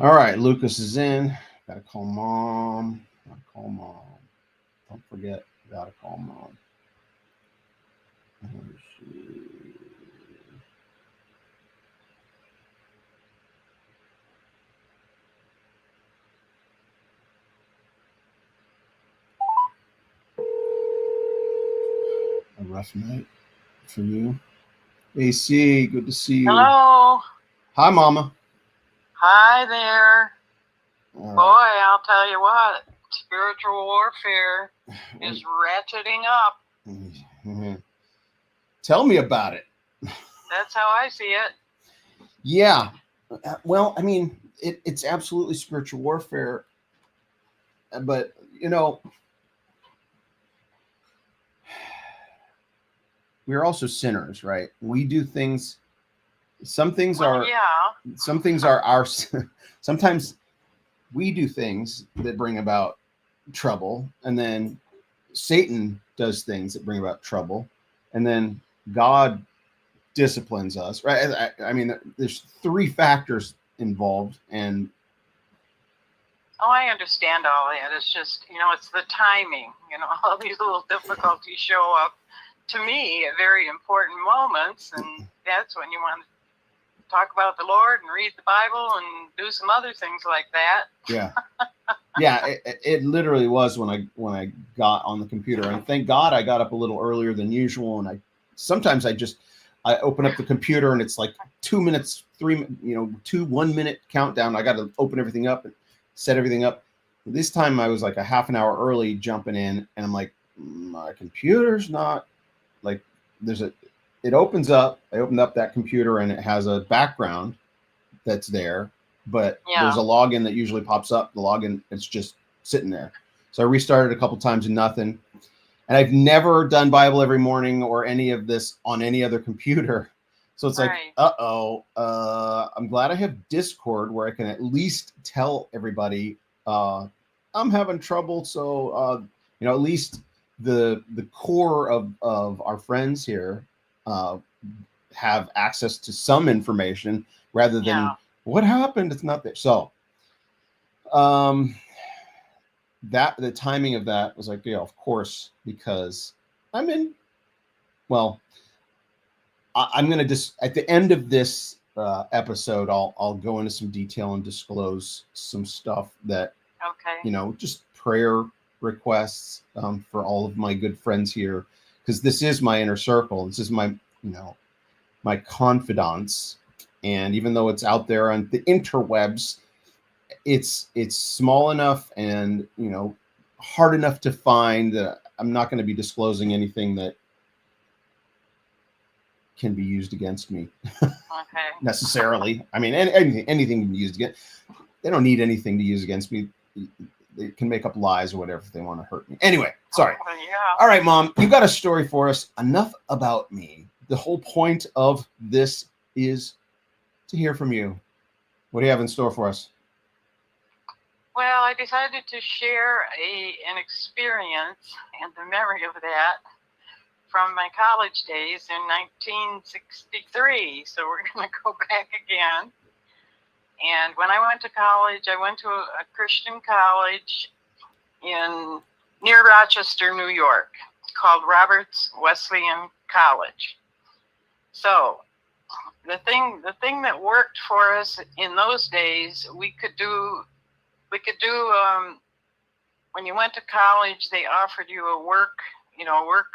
All right, Lucas is in. Gotta call mom. Gotta call mom. Don't forget, gotta call mom. A rough night for you. AC, good to see you. Hello. Hi, Mama. Hi there. All Boy, right. I'll tell you what, spiritual warfare is ratcheting up. Tell me about it. That's how I see it. Yeah. Well, I mean, it's absolutely spiritual warfare, but we're also sinners, right? We do things. Some things Well, are. yeah. Some things are our. Sometimes we do things that bring about trouble, and then Satan does things that bring about trouble, and then God disciplines us, right? I mean, there's three factors involved, and Oh, I understand all that. It's just, it's the timing. All these little difficulties show up to me at very important moments, and that's when you want to talk about the Lord and read the Bible and do some other things like that. yeah, yeah, it literally was when I got on the computer, and thank God I got up a little earlier than usual, and sometimes I open up the computer and it's like 2 minutes, 1 minute countdown. I got to open everything up and set everything up. This time I was like a half an hour early jumping in, and I'm like, my computer's not like it opens up. I opened up that computer and it has a background that's there, but there's a login that usually pops up. The login, it's just sitting there. So I restarted a couple times and nothing. And I've never done Bible every morning or any of this on any other computer. So it's like, I'm glad I have Discord where I can at least tell everybody I'm having trouble. So at least the core of our friends here have access to some information rather than what happened. It's not there. So that the timing of that was like, yeah, of course, because I'm in. Well, I'm gonna just at the end of this episode, I'll go into some detail and disclose some stuff that just prayer requests for all of my good friends here, because this is my inner circle. This is my my confidants, and even though it's out there on the interwebs, it's small enough and hard enough to find that I'm not going to be disclosing anything that can be used against me necessarily. I mean, anything can be used against. They don't need anything to use against me. They can make up lies or whatever if they want to hurt me. Anyway, sorry. All right, Mom, you got a story for us. Enough about me. The whole point of this is to hear from you. What do you have in store for us? Well, I decided to share an experience and the memory of that from my college days in 1963. So we're going to go back again. And when I went to college, I went to a Christian college near Rochester, New York, called Roberts Wesleyan College. So the thing that worked for us in those days, we could do when you went to college, they offered you a work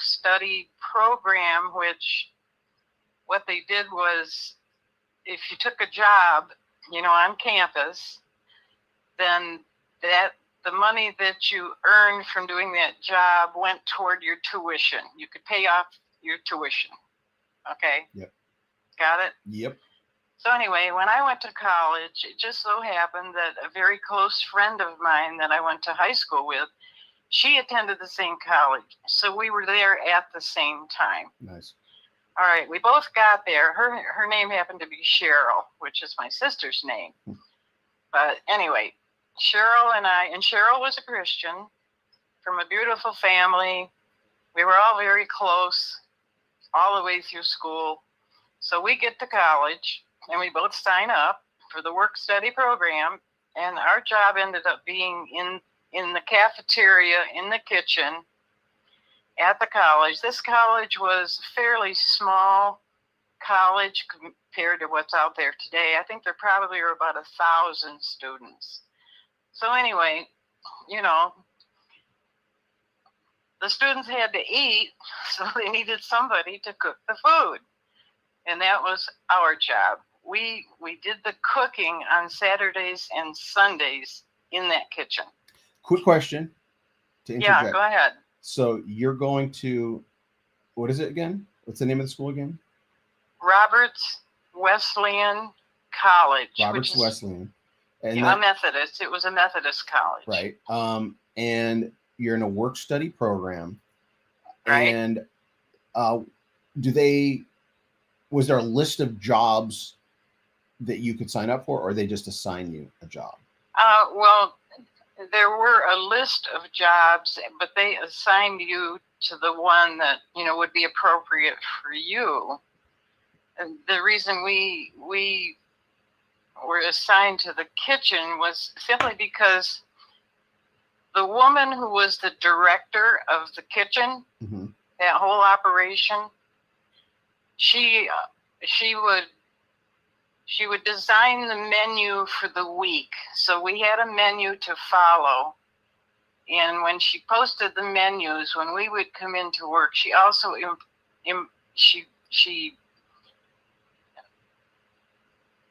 study program, which what they did was if you took a job, on campus, then the money that you earned from doing that job went toward your tuition. You could pay off your tuition. Okay? Yep. Got it? Yep. So anyway, when I went to college, it just so happened that a very close friend of mine that I went to high school with, she attended the same college. So we were there at the same time. Nice. All right, we both got there. Her name happened to be Cheryl, which is my sister's name. But anyway, Cheryl was a Christian from a beautiful family. We were all very close all the way through school. So we get to college and we both sign up for the work study program. And our job ended up being in the cafeteria, in the kitchen, at the college. This college was a fairly small college compared to what's out there today. I think there probably are about 1,000 students. So anyway, you know, the students had to eat, so they needed somebody to cook the food. And that was our job. We did the cooking on Saturdays and Sundays in that kitchen. Quick question to interject. Yeah, go ahead. So you're going to, what is it again? What's the name of the school again? Roberts Wesleyan College. Roberts Wesleyan. And yeah, a Methodist. It was a Methodist college. Right. And you're in a work-study program. Right. And was there a list of jobs that you could sign up for, or they just assign you a job? Well, there were a list of jobs, but they assigned you to the one that, you know, would be appropriate for you. And the reason we were assigned to the kitchen was simply because the woman who was the director of the kitchen, mm-hmm. that whole operation, she would design the menu for the week. So we had a menu to follow. And when she posted the menus, when we would come into work, she also she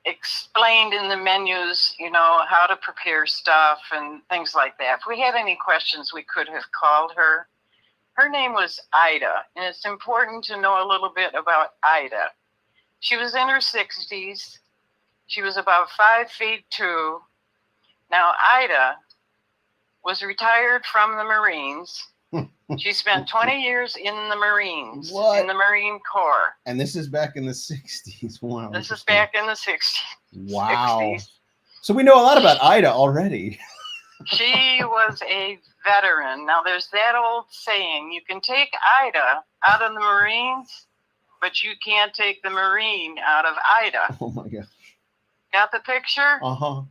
explained in the menus, you know, how to prepare stuff and things like that. If we had any questions, we could have called her. Her name was Ida, and it's important to know a little bit about Ida. She was in her 60s. She was about 5'2". Now, Ida was retired from the Marines. She spent 20 years in the Marines, What? in the Marine Corps. And this is back in the 60s. Wow. This is back in the 60s. Wow. 60s. So we know a lot about Ida already. She was a veteran. Now, there's that old saying, you can take Ida out of the Marines, but you can't take the Marine out of Ida. Oh, my gosh. Got the picture? Uh-huh.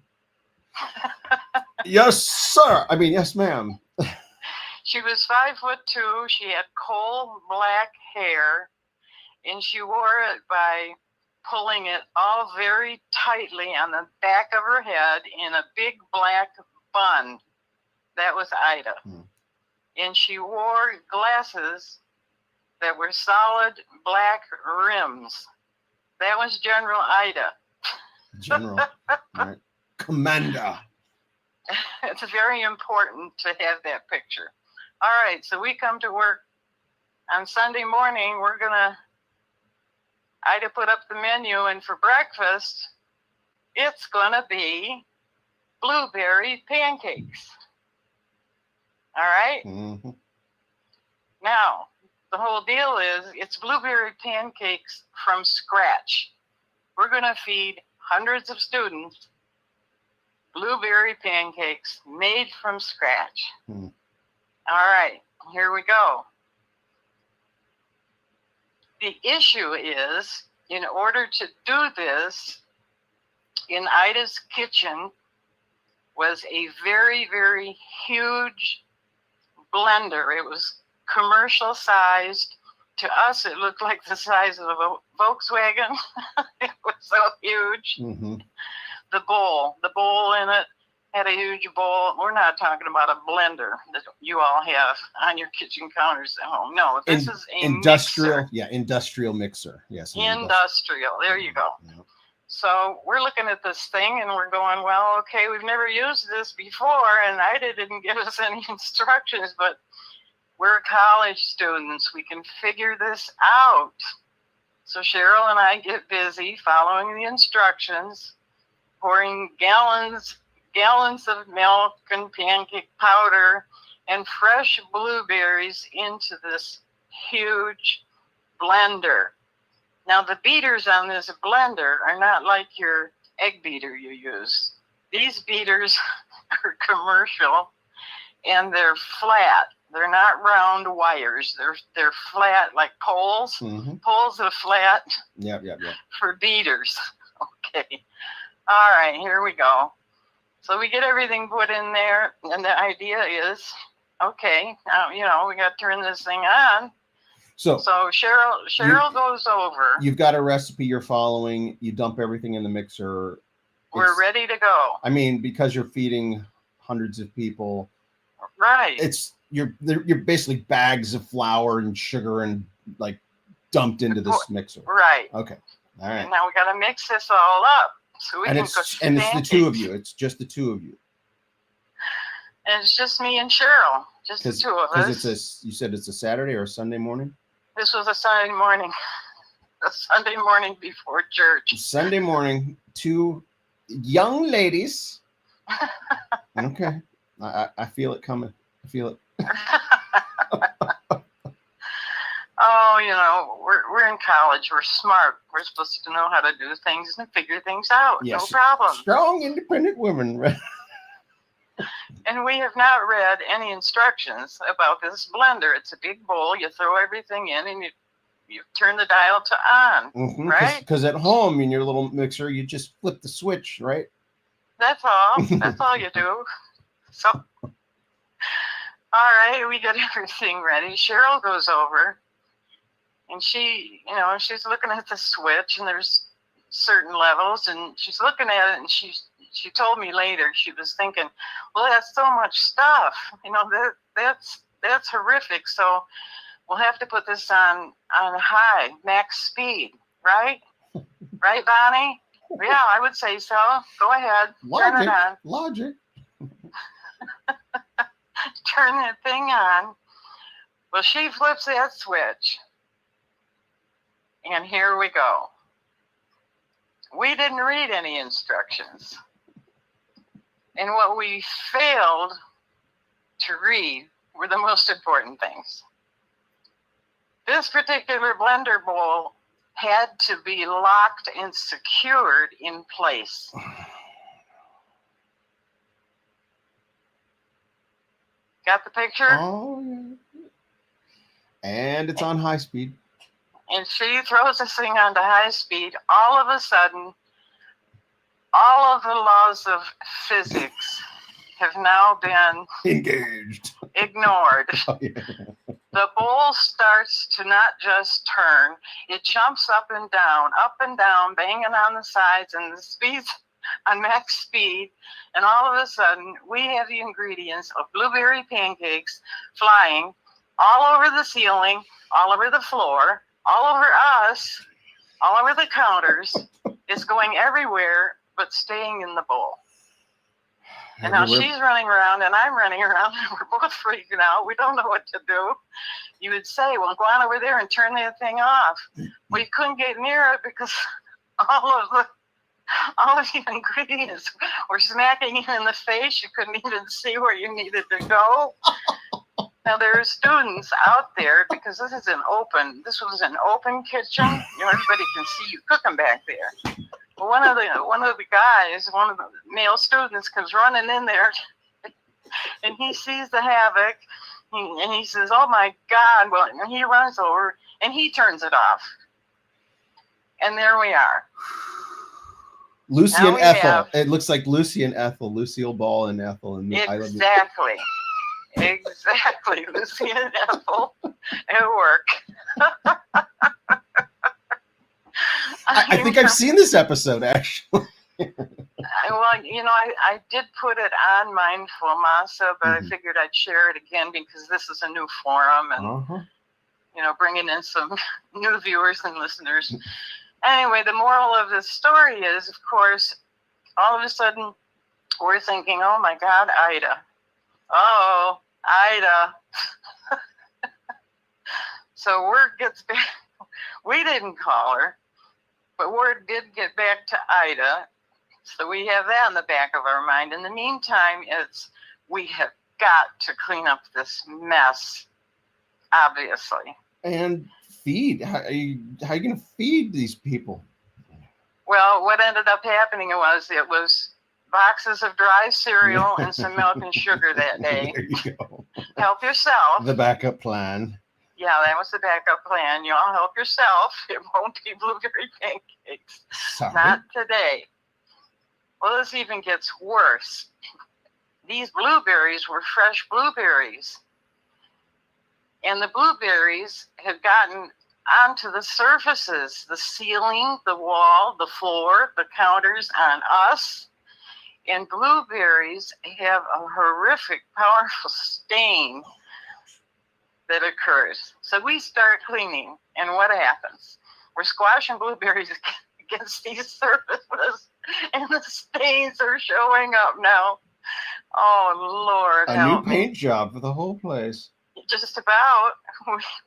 Yes, sir. I mean, yes, ma'am. She was 5'2". She had coal black hair, and she wore it by pulling it all very tightly on the back of her head in a big black bun. That was Ida. And she wore glasses that were solid black rims. That was General Ida. General. All right. Commander. It's very important to have that picture. All right, so we come to work on Sunday morning. Ida put up the menu, and for breakfast, it's gonna be blueberry pancakes. All right? Mm-hmm. Now, the whole deal is it's blueberry pancakes from scratch. We're gonna feed hundreds of students blueberry pancakes made from scratch. Mm. All right, here we go. The issue is, in order to do this, in Ida's kitchen was a very, very huge blender. It was commercial sized. To us, it looked like the size of a Volkswagen. It was so huge. Mm-hmm. The bowl in it had a huge bowl. We're not talking about a blender that you all have on your kitchen counters at home. No, this is a industrial mixer. Yeah, industrial mixer. Yes. Industrial. There you go. Yeah. So we're looking at this thing and we're going, well, okay, we've never used this before, and Ida didn't give us any instructions, but we're college students. We can figure this out. So Cheryl and I get busy following the instructions, pouring gallons of milk and pancake powder and fresh blueberries into this huge blender. Now, the beaters on this blender are not like your egg beater you use. These beaters are commercial, and they're flat. They're not round wires. They're flat, like poles. Mm-hmm. Poles are flat. Yeah. For beaters. Okay. All right, here we go. So we get everything put in there, and the idea is, okay, now, we got to turn this thing on. So Cheryl goes over. You've got a recipe you're following. You dump everything in the mixer. We're ready to go. I mean, because you're feeding hundreds of people. Right. You're basically bags of flour and sugar and like dumped into this mixer. Right. Okay. All right. And now we got to mix this all up so we can cook pancakes. And it's the two of you. It's just the two of you. And it's just me and Cheryl. Just the two of us. Because you said it's a Saturday or a Sunday morning? This was a Sunday morning. A Sunday morning before church. Sunday morning, two young ladies. Okay. I feel it coming. I feel it. Oh, we're in college. We're smart. We're supposed to know how to do things and figure things out. Yes. No problem. Strong, independent women. And we have not read any instructions about this blender. It's a big bowl. You throw everything in and you turn the dial to on, right? Because at home in your little mixer, you just flip the switch, right? That's all. That's all you do. So, all right, we get everything ready. Cheryl goes over, and she's looking at the switch, and there's certain levels, and she's looking at it, and she told me later, she was thinking, well, that's so much stuff. That's horrific. So we'll have to put this on high, max speed, right? Right, Bonnie? Yeah, I would say so. Go ahead. Turn it on. Logic. Turn that thing on. Well, she flips that switch. And here we go. We didn't read any instructions. And what we failed to read were the most important things. This particular blender bowl had to be locked and secured in place. Got the picture? Oh, yeah. And it's on high speed. And she throws this thing onto high speed. All of a sudden, all of the laws of physics have now been ignored. Oh, yeah. The bowl starts to not just turn, it jumps up and down, banging on the sides, and the speed's on max speed. And all of a sudden, we have the ingredients of blueberry pancakes flying all over the ceiling, all over the floor, all over us, all over the counters. It's going everywhere, but staying in the bowl. And now she's running around and I'm running around and we're both freaking out. We don't know what to do. You would say, well, go on over there and turn that thing off. We couldn't get near it because all of the ingredients were smacking you in the face. You couldn't even see where you needed to go. Now there are students out there because this was an open kitchen. Everybody can see you cooking back there. But one of the guys, one of the male students, comes running in there, and he sees the havoc, and he says, "Oh my God!" Well, and he runs over and he turns it off, and there we are. Lucy and Ethel. It looks like Lucy and Ethel, Lucille Ball and Ethel, and exactly. Exactly, Lucy and Ethel at work. I think I've seen this episode, actually. Well, I did put it on Mindful Masa, but I figured I'd share it again because this is a new forum and, bringing in some new viewers and listeners. Anyway, the moral of the story is, of course, all of a sudden we're thinking, oh my God, Ida. Oh, Ida. So word gets back. We didn't call her, but word did get back to Ida. So we have that in the back of our mind. In the meantime, we have got to clean up this mess, obviously. And feed. How are you going to feed these people? Well, what ended up happening was boxes of dry cereal and some milk and sugar that day. There you go. Help yourself. The backup plan. Yeah, that was the backup plan. You all help yourself. It won't be blueberry pancakes. Sorry. Not today. Well, this even gets worse. These blueberries were fresh blueberries. And the blueberries had gotten onto the surfaces, the ceiling, the wall, the floor, the counters on us. And blueberries have a horrific, powerful stain that occurs. So we start cleaning, and what happens? We're squashing blueberries against these surfaces, and the stains are showing up now. Oh, Lord, A new help paint me. job for the whole place. Just about.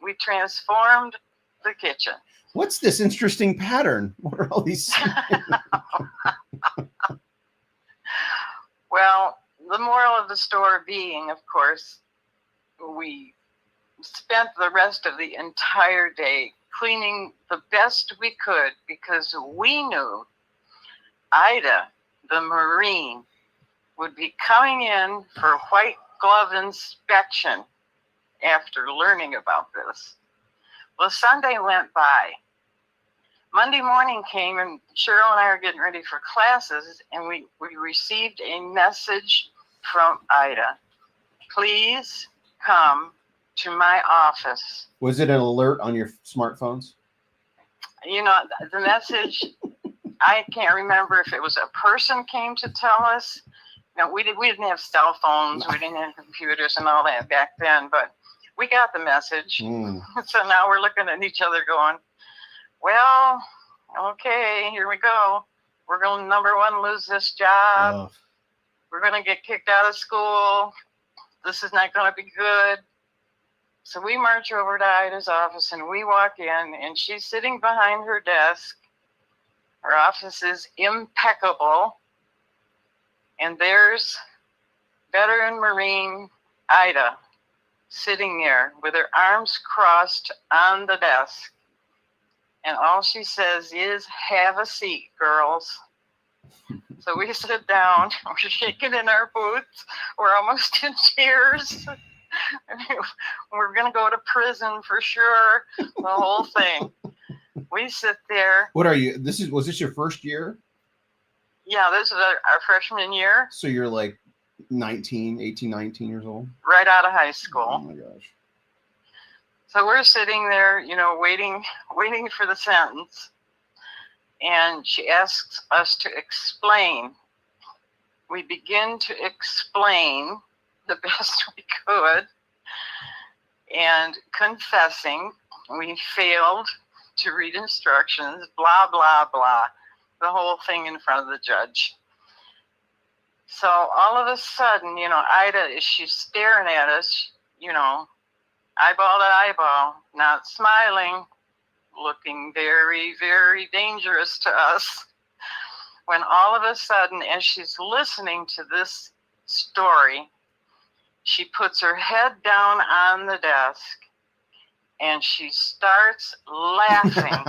We transformed the kitchen. What's this interesting pattern? What are all these? Well, the moral of the story being, of course, we spent the rest of the entire day cleaning the best we could because we knew Ida, the Marine, would be coming in for white glove inspection after learning about this. Well, Sunday went by. Monday morning came, and Cheryl and I are getting ready for classes, and we received a message from Ida. Please come to my office. Was it an alert on your smartphones? You know, the message, I can't remember if it was a person came to tell us. No, we didn't have cell phones, we didn't have computers and all that back then, but we got the message. So now we're looking at each other going, well, okay, here we go. We're going to, number one, lose this job. Oh. We're going to get kicked out of school. This is not going to be good. So we march over to Ida's office, and we walk in, and she's sitting behind her desk. Her office is impeccable. And there's veteran Marine Ida sitting there with her arms crossed on the desk. And all she says is, have a seat, girls. So we sit down, we're shaking in our boots, we're almost in tears. We're going to go to prison for sure, the whole thing. We sit there. What are you? Was this your first year? Yeah, this is our freshman year. So you're like 18, 19 years old? Right out of high school. Oh my gosh. So we're sitting there, you know, waiting for the sentence. And she asks us to explain. We begin to explain the best we could, and confessing we failed to read instructions, blah, blah, blah, the whole thing in front of the judge. So all of a sudden, you know, Ida, she's staring at us, you know, eyeball to eyeball, not smiling, looking very, very dangerous to us. When all of a sudden, as she's listening to this story, she puts her head down on the desk and she starts laughing,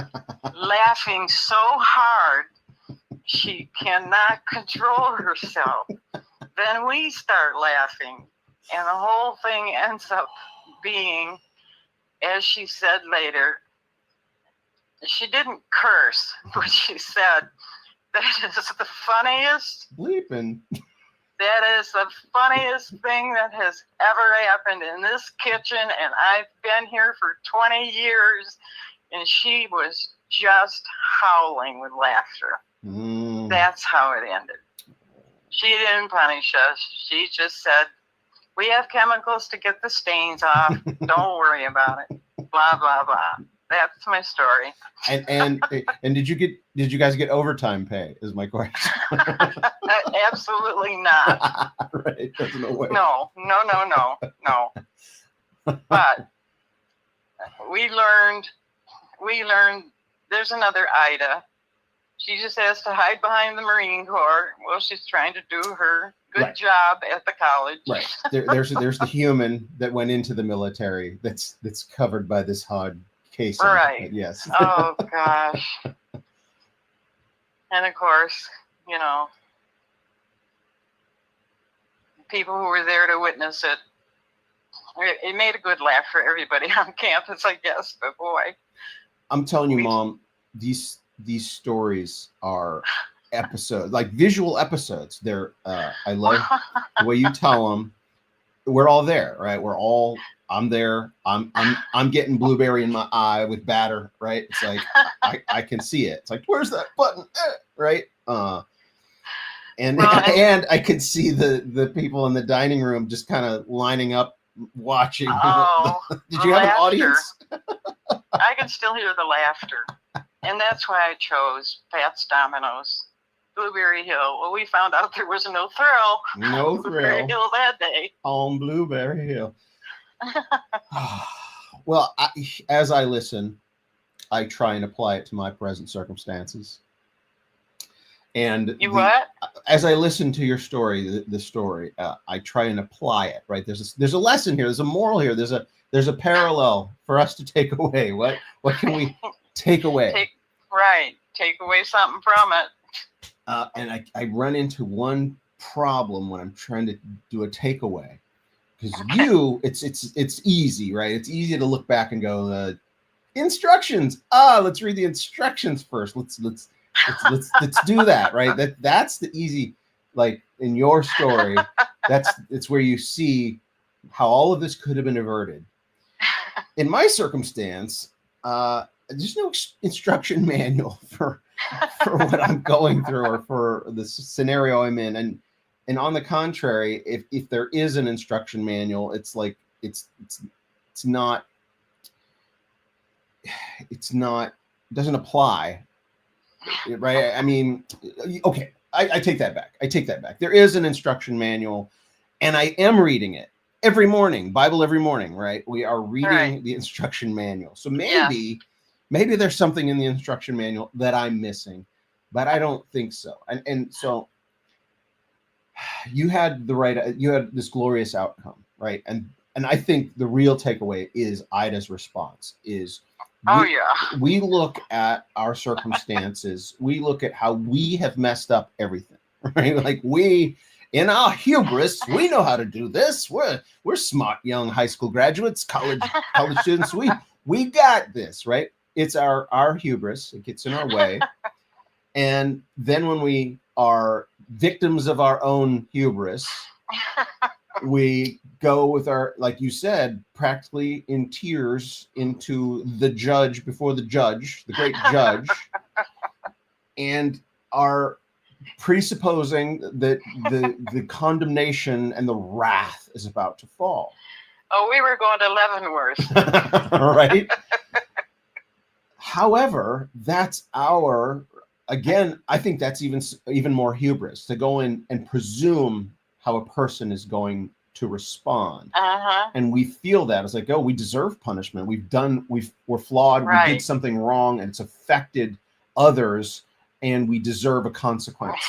laughing so hard she cannot control herself. Then we start laughing, and the whole thing ends up being, as she said later, she didn't curse, but she said, that is the funniest bleeping. That is the funniest thing that has ever happened in this kitchen, and I've been here for 20 years, and she was just howling with laughter. That's how it ended. She didn't punish us. She just said, we have chemicals to get the stains off. Don't worry about it. Blah, blah, blah. That's my story. And did you guys get overtime pay? Is my question. Absolutely not. Right? There's no way. No. But we learned. There's another Ida. She just has to hide behind the Marine Corps while she's trying to do her good job at the college. Right. There's the human that went into the military that's covered by this hard casing. Right. Yes. Oh gosh. And of course, you know, people who were there to witness it. It made a good laugh for everybody on campus, I guess. But boy, I'm telling you, Mom, these stories are episodes, like visual episodes. They're I love the way you tell them. We're all there, right? I'm there. I'm getting blueberry in my eye with batter, right? It's like I can see it. It's like, where's that button? Right? And and I could see the people in the dining room just kind of lining up watching. Oh, Did you have an audience? I can still hear the laughter. And that's why I chose Pat's Domino's, Blueberry Hill. Well, we found out there was no thrill. No Blueberry thrill. Hill that day. On Blueberry Hill. Well, as I listen, I try and apply it to my present circumstances. And as I listen to your story, the story, I try and apply it. Right? There's a lesson here. There's a moral here. There's a parallel for us to take away. What can we take away? Take away something from it. And I run into one problem when I'm trying to do a takeaway, because it's easy, right? It's easy to look back and go, instructions. Let's read the instructions first. Let's do that, right? That's the easy, like in your story, it's where you see how all of this could have been averted. In my circumstance, there's no instruction manual for what I'm going through or for the scenario I'm in. And on the contrary, if there is an instruction manual, it's like it's not it doesn't apply. Right? I mean, okay, I take that back. There is an instruction manual, and I am reading it every morning, Bible every morning, right? We are reading the instruction manual. So maybe there's something in the instruction manual that I'm missing, but I don't think so. And so you had this glorious outcome, right? And I think the real takeaway is Ida's response is, we look at our circumstances. We look at how we have messed up everything, right? Like in our hubris, we know how to do this. We're smart young high school graduates, college students. We got this, right? It's our hubris. It gets in our way. And then when we are victims of our own hubris, we go with like you said, practically in tears into before the great judge, and are presupposing that the condemnation and the wrath is about to fall. Oh, we were going to Leavenworth. Right? However, I think that's even more hubris, to go in and presume how a person is going to respond. And we feel that it's like, we deserve punishment. We're flawed. We did something wrong, and it's affected others, and we deserve a consequence.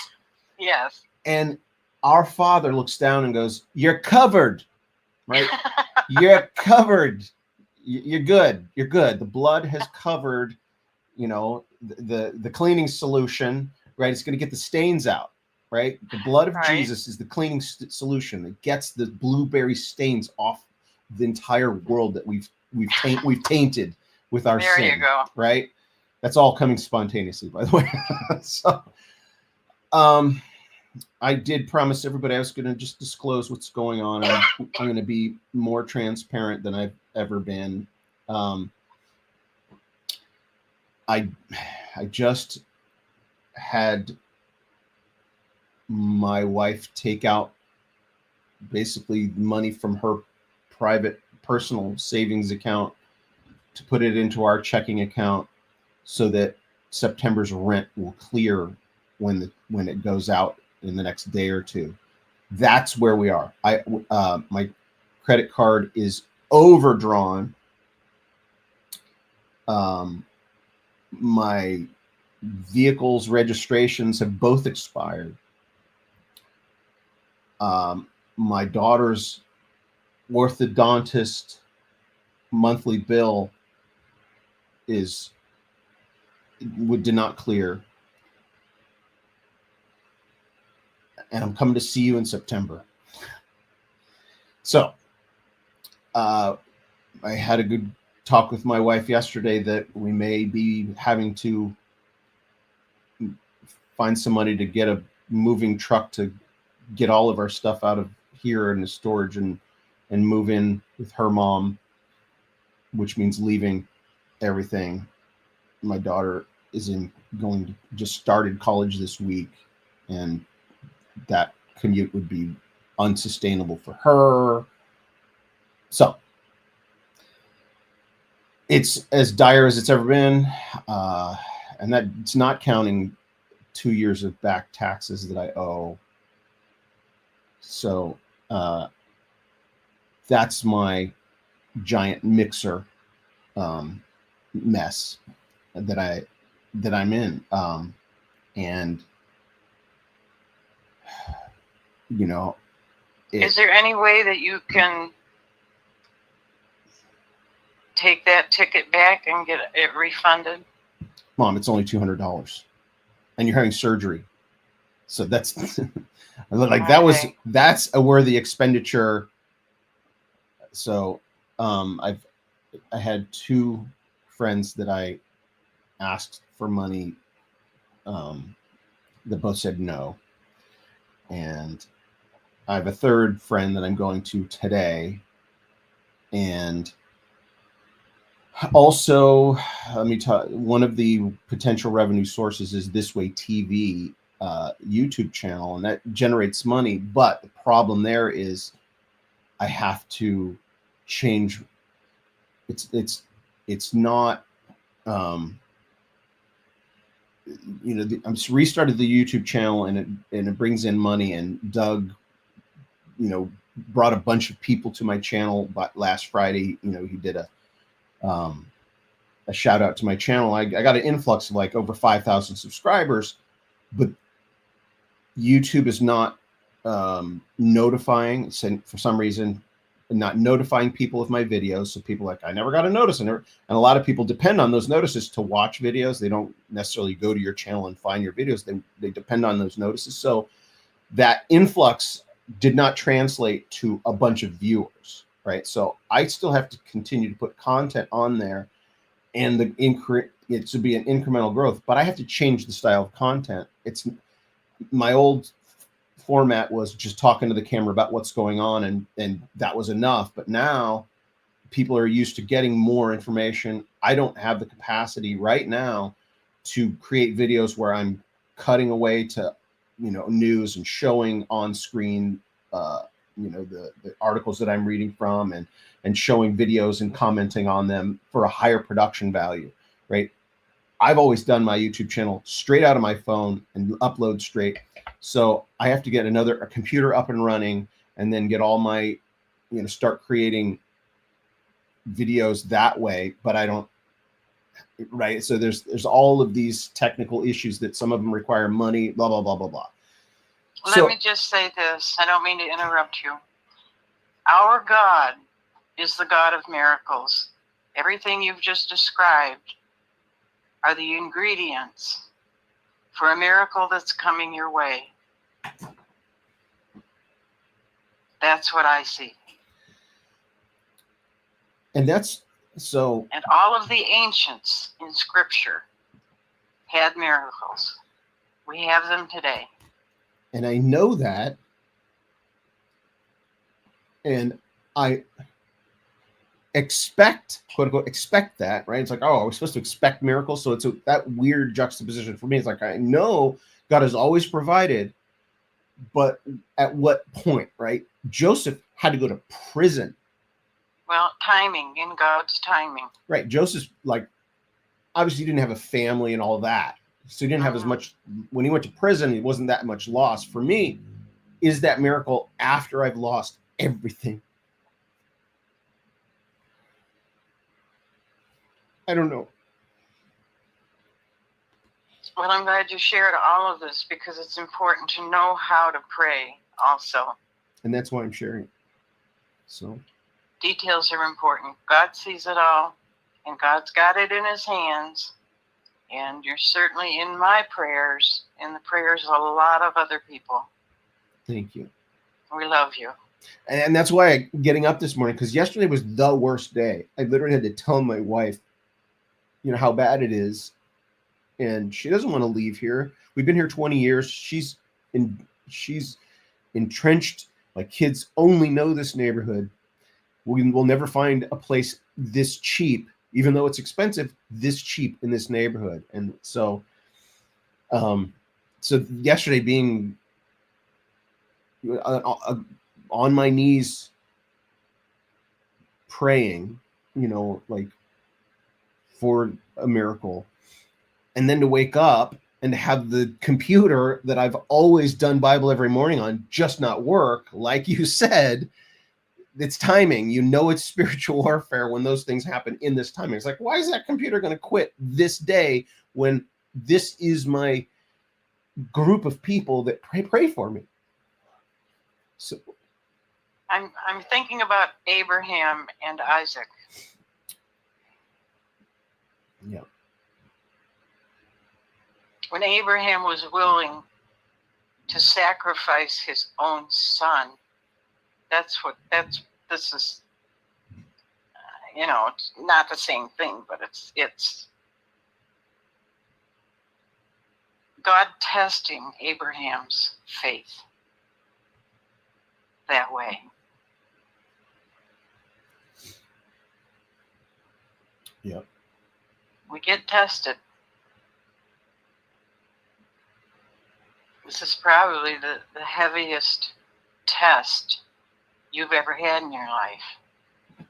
Yes. And our Father looks down and goes, "You're covered, right? You're covered. You're good. You're good. The blood has covered, the cleaning solution, right? It's going to get the stains out, right? The blood of Jesus is the cleaning solution that gets the blueberry stains off the entire world that we've tainted with our sin." There you go. Right? That's all coming spontaneously, by the way. So, I did promise everybody I was going to just disclose what's going on. I'm going to be more transparent than I've ever been. I just had my wife take out basically money from her private personal savings account to put it into our checking account so that September's rent will clear when it goes out in the next day or two. That's where we are. My credit card is overdrawn. My vehicle's registrations have both expired. My daughter's orthodontist monthly bill did not clear. And I'm coming to see you in September. So I had a good talk with my wife yesterday that we may be having to find some money to get a moving truck to get all of our stuff out of here in the storage and move in with her mom, which means leaving everything. My daughter is just started college this week, and that commute would be unsustainable for her. So it's as dire as it's ever been. And that's not counting 2 years of back taxes that I owe. So that's my giant mixer mess that I'm in. And is there any way that you can take that ticket back and get it refunded? Mom, it's only $200, and you're having surgery, so that's like that's a worthy expenditure. So I had 2 friends that I asked for money that both said no, and I have a 3rd friend that I'm going to today, and also, let me tell you, one of the potential revenue sources is This Way TV YouTube channel, and that generates money. But the problem there is I have to change. It's not. I'm restarted the YouTube channel, and it brings in money. And Doug, brought a bunch of people to my channel. But last Friday, he did a shout out to my channel. I got an influx of like over 5,000 subscribers, but YouTube is not notifying, for some reason, not notifying people of my videos. So people are like, I never got a notice. And a lot of people depend on those notices to watch videos. They don't necessarily go to your channel and find your videos. They depend on those notices. So that influx did not translate to a bunch of viewers. Right. So I still have to continue to put content on there, and it should be an incremental growth, but I have to change the style of content. It's my old format was just talking to the camera about what's going on, and that was enough. But now people are used to getting more information. I don't have the capacity right now to create videos where I'm cutting away to, news and showing on screen, the articles that I'm reading from, and showing videos and commenting on them for a higher production value, right? I've always done my YouTube channel straight out of my phone and upload straight. So I have to get a computer up and running, and then get all my, start creating videos that way. But I don't, right? So there's all of these technical issues that some of them require money, blah, blah, blah, blah, blah. Let me just say this. I don't mean to interrupt you. Our God is the God of miracles. Everything you've just described are the ingredients for a miracle that's coming your way. That's what I see. And that's so. And all of the ancients in Scripture had miracles. We have them today. And I know that. And I expect, quote unquote, expect that, right? It's like, oh, we're supposed to expect miracles. So it's that weird juxtaposition for me. It's like, I know God has always provided, but at what point, right? Joseph had to go to prison. Well, timing, in God's timing. Right. Joseph, like, obviously didn't have a family and all that. So he didn't have as much, when he went to prison, it wasn't that much loss. For me, is that miracle after I've lost everything? I don't know. Well, I'm glad you shared all of this, because it's important to know how to pray also. And that's why I'm sharing. So details are important. God sees it all, and God's got it in his hands. And you're certainly in my prayers, and the prayers of a lot of other people. Thank you. We love you. And that's why getting up this morning, because yesterday was the worst day. I literally had to tell my wife, how bad it is. and she doesn't want to leave here. We've been here 20 years. She's entrenched. My kids only know this neighborhood. We'll never find a place this cheap, even though it's expensive, this cheap in this neighborhood. And so, so yesterday being on my knees praying, like for a miracle, and then to wake up and to have the computer that I've always done Bible every morning on just not work, like you said, it's timing. It's spiritual warfare when those things happen in this timing. It's like, why is that computer going to quit this day when this is my group of people that pray for me? So I'm thinking about Abraham and Isaac. Yeah. When Abraham was willing to sacrifice his own son, this is, it's not the same thing, but it's God testing Abraham's faith that way. Yep. We get tested. This is probably the heaviest test you've ever had in your life.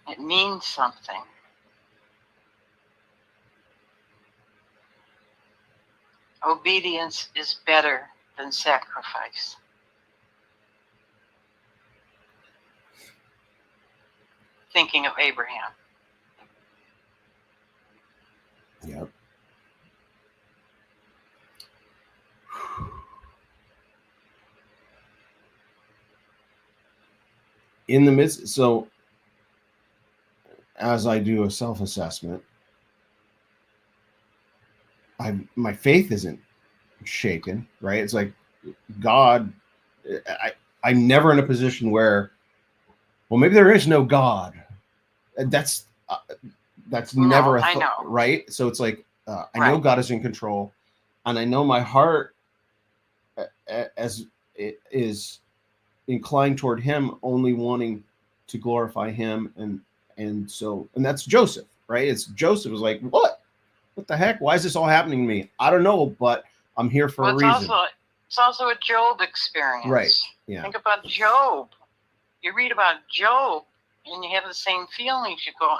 It means something. Obedience is better than sacrifice. Thinking of Abraham. Yep. In the midst, so as I do a self-assessment, my faith isn't shaken, right? It's like God, I'm never in a position where, well, maybe there is no God. That's never I know. Right? So it's like I know God is in control, and I know my heart as it is inclined toward Him, only wanting to glorify Him, and that's Joseph, right? It's Joseph was like, what the heck? Why is this all happening to me? I don't know, but I'm here for a reason. It's also a Job experience, right? Yeah. Think about Job. You read about Job, and you have the same feelings. You go,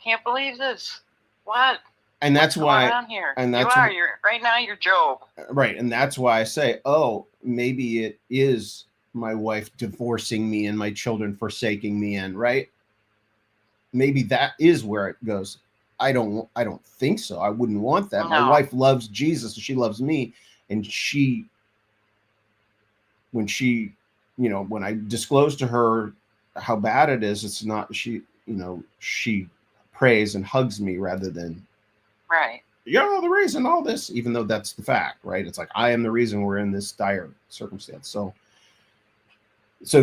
can't believe this. What? And that's What's why. going on here? And that's you're right now. You're Job. Right, and that's why I say, oh, maybe it is my wife divorcing me and my children forsaking me, and right. Maybe that is where it goes. I don't think so. I wouldn't want that. No. My wife loves Jesus and she loves me, and when I disclose to her how bad it is, it's not she prays and hugs me rather than right. The reason all this, even though that's the fact, right? It's like I am the reason we're in this dire circumstance. So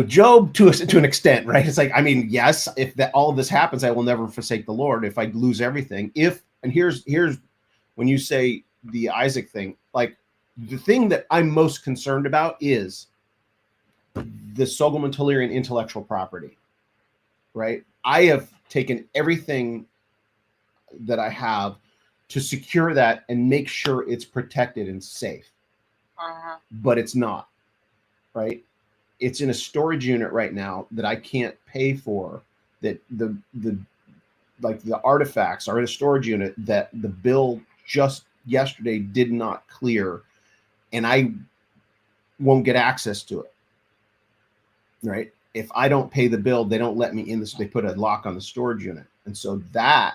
Job to an extent, right? It's like, I mean, yes, if all of this happens, I will never forsake the Lord. If I lose everything, and here's when you say the Isaac thing, like the thing that I'm most concerned about is the Sogolman-Tellurian intellectual property, right? I have taken everything that I have to secure that and make sure it's protected and safe, but it's not, right? It's in a storage unit right now that I can't pay for. That the artifacts are in a storage unit that the bill just yesterday did not clear, and I won't get access to it. Right? If I don't pay the bill, they don't let me in. They put a lock on the storage unit, and so that,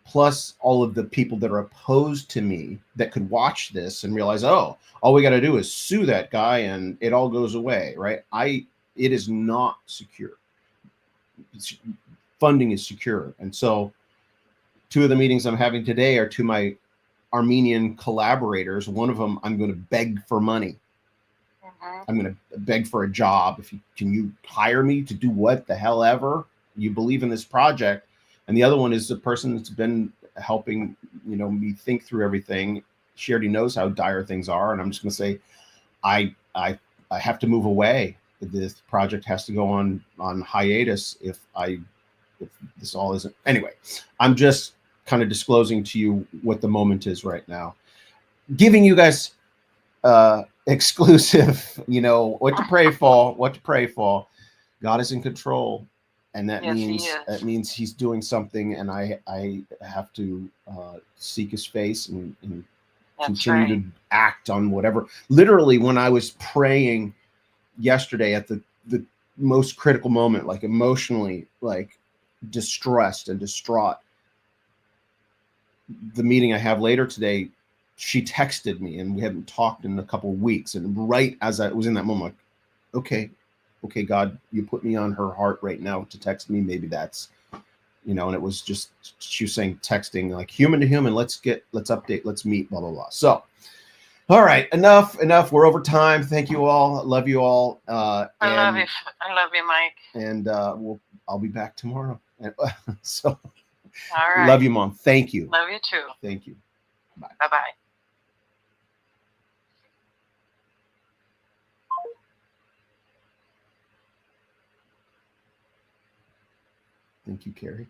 plus all of the people that are opposed to me that could watch this and realize, oh, all we got to do is sue that guy and it all goes away, right? It is not secure. Funding is secure. And so 2 of the meetings I'm having today are to my Armenian collaborators. One of them, I'm going to beg for money. I'm going to beg for a job. Can you hire me to do what the hell ever? You believe in this project, And the other one is the person that's been helping, me think through everything. She already knows how dire things are, and I'm just going to say, I have to move away. This project has to go on hiatus if this all isn't. Anyway, I'm just kind of disclosing to you what the moment is right now, giving you guys exclusive, what to pray for, what to pray for. God is in control, and that Yes, he means is. he's doing something, and I have to seek his face and That's continue right. to act on whatever. Literally, when I was praying yesterday at the most critical moment, like emotionally, like distressed and distraught, the meeting I have later today, she texted me, and we haven't talked in a couple of weeks. And right as I was in that moment, like, okay, God, you put me on her heart right now to text me. Maybe that's, and it was just, she was saying, texting like human to human, let's update, let's meet, blah, blah, blah. So, all right, enough. We're over time. Thank you all. Love you all. I love you, Mike. And I'll be back tomorrow. So, all right. Love you, Mom. Thank you. Love you too. Thank you. Bye. Bye-bye. Thank you, Carrie.